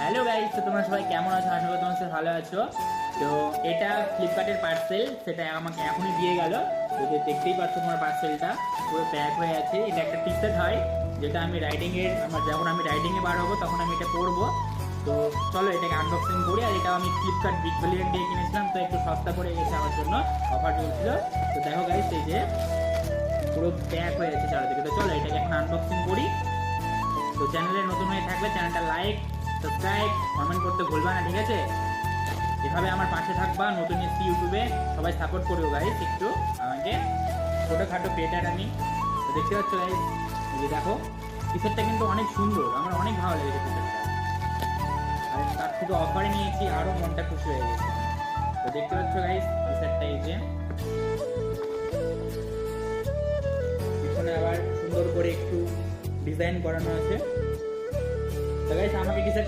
Hello guys, তো তোমরা সবাই কেমন আছো? আশা করি তোমরা সবাই ভালো আছো। তো এটা ফ্লিপকার্টের পার্সেল, সেটা আমাকে এখনই দিয়ে গেল। তো দেখতেই পাচ্ছ তোমার পার্সেলটা পুরো প্যাক হয়ে আছে। এটা একটা টি শার্ট হয়, যেটা আমি যখন আমি রাইডিংয়ে বার হবো তখন আমি এটা পরবো। তো চলো এটাকে আনবক্সিং করি। আর এটা আমি ফ্লিপকার্ট বিগ বিলিয়ন ডে কিনেছিলাম, তো একটু সস্তা করে গেছে আমার জন্য, অফার চলছিল। তো দেখো গাইস, এই যে পুরো প্যাক হয়ে আছে চারিদিকে। তো চলো এটাকে এখন আনবক্সিং করি। তো চ্যানেলে নতুন হয়ে থাকলে চ্যানেলটা লাইক, সাবস্ক্রাইব, কমেন্ট করতে ভুলবা না, ঠিক আছে? এভাবে আমার পাশে থাকবা, নতুন এসছি ইউটিউবে, সবাই সাপোর্ট করবো গাইস একটু আমাকে। ছোটোখাটো ক্রিয়েটার আমি। তো দেখতে পাচ্ছ গাইস, এই যে দেখো টি শার্টটা কিন্তু অনেক সুন্দর, আমার অনেক ভালো লেগেছে টি শার্টটা। আর তার থেকে অফারে নিয়েছি, আরও মনটা খুশি হয়ে গেছে। তো দেখতে পাচ্ছ গাইস টি শার্টটা, এই যে পিছনে আবার সুন্দর করে একটু ডিজাইন করানো আছে। তো গাইস আমাকে টি শার্ট